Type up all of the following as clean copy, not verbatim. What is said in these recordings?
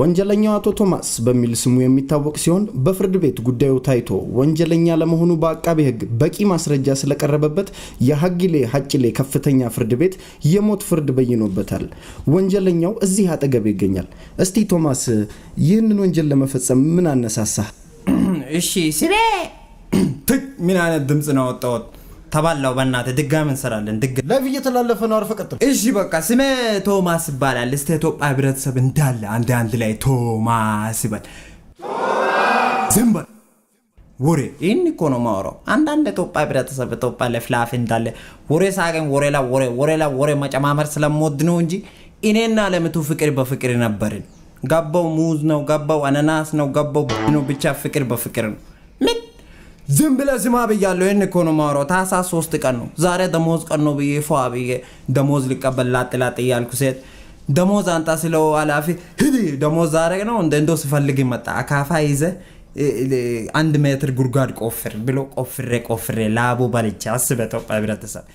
ወንጀለኛው አቶ ቶማስ በሚል ስሙ የሚታወቅ ሲሆን በፍርድ ቤት ጉዳዩ ታይቶ ወንጀለኛ ለመሆኑ በአቃቤ ሕግ በቂ ማስረጃ ስለቀረበበት የሐጊሌ ሐጭሌ ከፍተኛ ፍርድ ቤት የሞት ፍርድ በይኖበታል። ወንጀለኛው እዚህ አጠገብ ይገኛል። እስቲ ቶማስ ይህንን ወንጀል ለመፈጸም ምን አነሳሳ? እሺ ሲቤ ምን አይነት ድምጽ ነው ወጣው? ተባላው በእናተ ድጋም እንሰራለን ለብዬ ተላለፈ ነው አርፈ ቀጥል። እሺ በቃ ስሜ ቶማስ ይባላል። እስቲ ኢትዮጵያ ህብረተሰብ እንዳለ አንድ ላይ ቶማስ ይባል ዘምባል ወሬ እኔ እኮ ነው ማወራው። አንዳንድ ኢትዮጵያ ህብረተሰብ ኢትዮጵያ ለፍላፍ እንዳለ ወሬ ሳገኝ ወሬ መጨማመር ስለምወድ ነው እንጂ እኔና ለምቱ ፍቅር በፍቅር ነበርን። ገባው ሙዝ ነው ገባው አናናስ ነው ገባው ነው ብቻ ፍቅር በፍቅር ነው። ዝም ብለ ዝማ በያለው እኔ እኮ ነው ማወራው። ታህሳስ 3 ቀን ነው ዛሬ ደሞዝ ቀን ነው ብዬ ፏብዬ ደሞዝ ልቀበል ላጥላጥ ያልኩ ሴት ደሞዝ አንጣ ስለው አላፊ ሂድ ደሞዝ ዛሬ ነው እንደው ሲፈልግ መጣ አካፋ ይዘ 1 ሜትር ጉድጓድ ቆፍር ብሎ ቆፍሬ ላቡ ባልቻ አስበተው ህብረተሰብ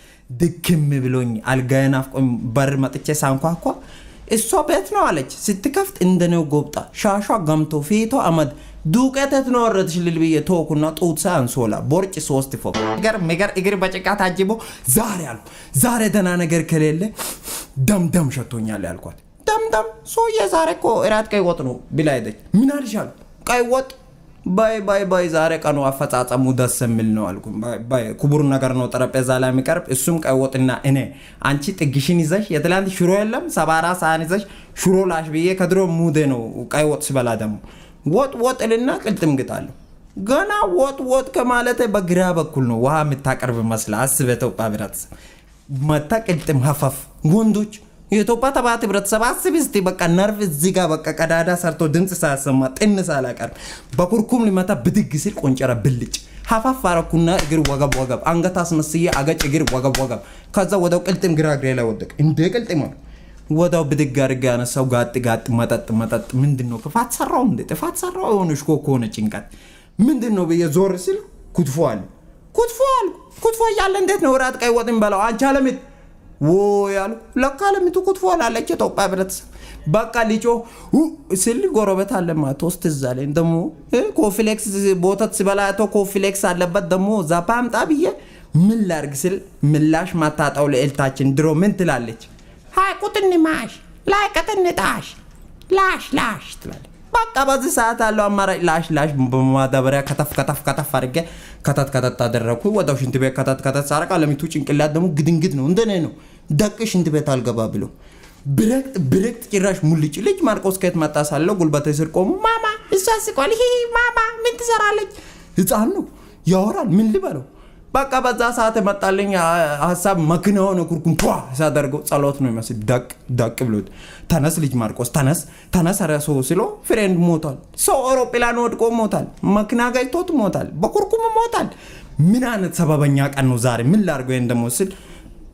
ድክም ብሎኝ አልጋዬን አፍቆኝ በር መጥቼ ሳንኳኳ እሷ ቤት ነው አለች። ስትከፍት እንደነው ጎብጣ ሻሻ ገምቶ ፊቷ አመድ ዱቄት ነው ወረድሽ ልልብዬ ተወኩና ጡት ሳንሶላ ቦርጭ 3 ፎቅ ነገር እግር በጭቃ ታጅቦ ዛሬ ደና ነገር ከሌለ ደም ሸቶኛል ያልኳት ደም ሶየ ዛሬ እኮ እራት ቀይ ወጥ ነው ብላይደች ምን አልሻል ቀይ ወጥ ባይ ዛሬ ቀኑ አፈጻጸሙ ደስ የሚል ነው አልኩኝ። ባይ ኩቡር ነገር ነው ጠረጴዛ ላይ የሚቀርብ እሱም ቀይ ወጥና እኔ አንቺ ጥግሽን ይዘሽ የትላንት ሽሮ የለም 74 ሳህን ይዘሽ ሽሮ ላሽ ብዬ ከድሮ ሙዴ ነው ቀይ ወጥ ሲበላ ደሞ ወጥልና ቅልጥም ግጣለሁ ገና ወጥ ከማለቴ በግራ በኩል ነው ውሃ የምታቀርብ መስላ አስበተው ህብረተሰብ መታ ቅልጥም ሀፋፍ ወንዶች የኢትዮጵያ ተባት ህብረተሰብ አስብስቲ በቃ ነርቭ እዚህ ጋር በቃ ቀዳዳ ሰርቶ ድምጽ ሳያሰማ ጥንሳ አላቀር በኩርኩም ሊመታ ብድግ ሲል ቆንጨራ ብልጭ ሀፋፍ አረኩና እግር ወገብ አንገት አስመስዬ አገጭ እግር ወገብ ከዛ ወደው ቅልጥም ግራ እግሬ ላይ ወደቀ እንደ ቅልጥም ወዳው ብድግ አድርጋ ያነሳው ጋጥ መጠጥ ምንድነው ክፋት ሰራው እንደ ጥፋት ሰራው ሆነሽ ኮኮነ ጭንቀት ምንድነው በየዞር ሲል ኩትፎ ያለ እንዴት ነው ራት ቀይ ወጥን በላው አንቺ አለምት ወያሉ ለካለምቱ ኩትፎ አላለች ኢትዮጵያ ህብረተሰብ በቃ ሊጮ ሲል ጎረቤት አለማ ቶስት ዘለ እንደሞ ኮፍሌክስ ቦታት ሲበላቶ ኮፍሌክስ አለበት ደሞ ዛፓምጣ ብዬ ምን ላርግ ሲል ምላሽ ማታጣው ለኤልታችን ድሮ ምን ትላለች ሃይ ቁጥኒ ማሽ ላይ ቀጥንጣሽ ላሽ ትላለች በቃ በዚህ ሰዓት አለው አማራጭ ላሽ በማዳበሪያ ከተፍ አድርጌ ከተት አደረኩ ወዳው ሽንት ቤት ከተት ሳረቃ ለሚቱ ጭንቅላት ደሞ ግድንግድ ነው እንደኔ ነው ደቅ ሽንት ቤት አልገባ ብሎ ብረክት ጭራሽ ሙልጭ ልጅ ማርቆስ ከት ማጣሳለው ጉልበቴ ስር ቆሞ ማማ እሳስቆል ማማ ምን ትሰራለች ህፃን ነው ያወራል ምን ልበለው በቃ በዛ ሰዓት መጣልኝ ሐሳብ መክናው ነው ኩርኩም ፖ ሳደርገው ጸሎት ነው የሚመስል ዳቅ ብሎት ተነስ ልጅ ማርቆስ ተነስ አራሶ ሲሎ ፍሬንድ ሞታል ሰው አውሮፕላን ወድቆ ሞታል መክና ጋይቶት ሞታል በኩርኩም ሞታል ምን አይነት ሰበበኛ ቀን ነው ዛሬ ምን ላርገው እንደሞስል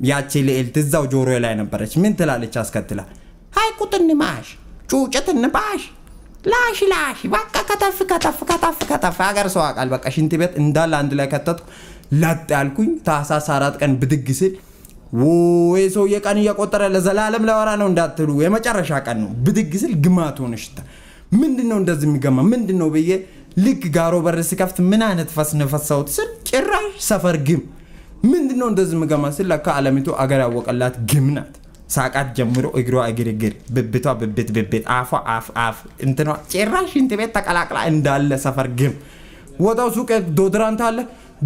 ያቺ ለኤልት እዛው ጆሮ ላይ ነበረች ምን ትላለች አስከትላ ሃይ ቁጥን ማሽ ጩጨትን ባሽ ላሽ በቃ ከተፍ አገር ሰው አቃል በቃ ሽንት ቤት እንዳለ አንድ ላይ ከተትኩ ላጥ ያልኩኝ ታህሳስ 4 ቀን ብድግ ሲል ወይ ሰው የቀን እየቆጠረ ለዘላለም ለወራ ነው እንዳትሉ የመጨረሻ ቀን ነው ብድግ ሲል ግማት ሆነሽታ ምንድነው እንደዚህ የሚገማ ምንድነው በየ ልክ ጋሮ በር ሲከፍት ምን አይነት ፈስነፈሳውት ሲል ጭራሽ ሰፈር ግም ምንድነው እንደዚህ የሚገማ ሲል ለካ ዓለሚቱ አገር ያወቀላት ግምናት ሳቃት ጀምሮ እግሯ እግር ብብቷ ብብት አፍ እንትኗ ጭራሽ እንት ቤት ተቀላቅላ እንዳለ ሰፈር ግም ወጣው ሱቅ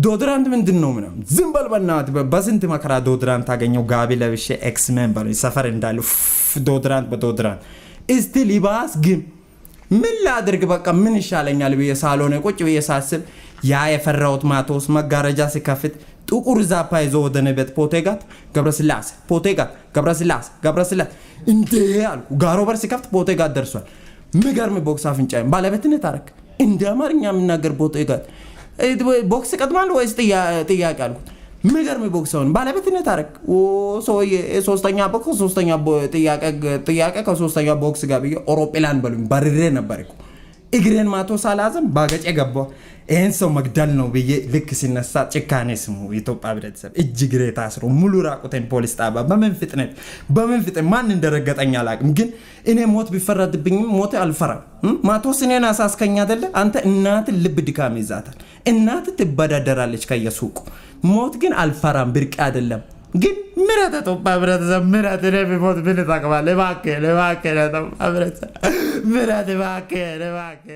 ዶድራንት ምንድነው ምናም ዝም በልበናት በስንት መከራ ዶድራንት ታገኘው ጋቢ ለብሼ ኤክስሜን ባለው ሰፈር እንዳለ ዶድራንት እስቲ ሊባስ ግን ምን ላድርግ በቃ ምን ይሻለኛል ብዬ ሳሎኔ ቁጭ ብዬ ሳስብ ያ የፈራውት ማቶስ መጋረጃ ሲከፍት ጥቁር ዛፓ ይዞ ወደነ ቤት ገብረስላሴ እንዴ አልኩ ጋሮ በር ሲከፍት ፖቴጋት ደርሷል ምገርም ቦክስ አፍንጫዬ ባለቤትነት አረክ እንደ አማርኛ ምናገር ፖቴጋት ቦክስ ቀጥማል ወይስ ጥያቄ አልኩት ምገርም ቦክስውን ባለቤትነት አረክ ሶየ ሶስተኛ ጥያቄ ከሶስተኛ ቦክስ ጋር ብዬ አውሮፕላን በሉኝ ባርሬ ነበርኩ እግሬን ማቶስ አላዘም ባገጭ ገባው ይሄን ሰው መግደል ነው ብዬ ልክ ሲነሳ ጭካኔ ስሙ ኢትዮጵያ ህብረተሰብ እጅ ግሬ ታስሮ ሙሉ ራቁቴን ፖሊስ ጣባ በምን ፍጥነት ማን እንደረገጠኝ አላቅም ግን እኔ ሞት ቢፈረድብኝም ሞት አልፈራም ማቶስ እኔን አሳስከኝ አይደለ አንተ እናት ልብ ድካም ይዛታል እናት ትበዳደራለች ከየሱቁ ሞት ግን አልፈራም ብርቅ አይደለም ግን ምራተ ኢትዮጵያ ህብረተሰብ ምራተ ለሞት ምን ታቀባለ ባከ ለባከ ለኢትዮጵያ ህብረተሰብ ምራተ ባከ ለባከ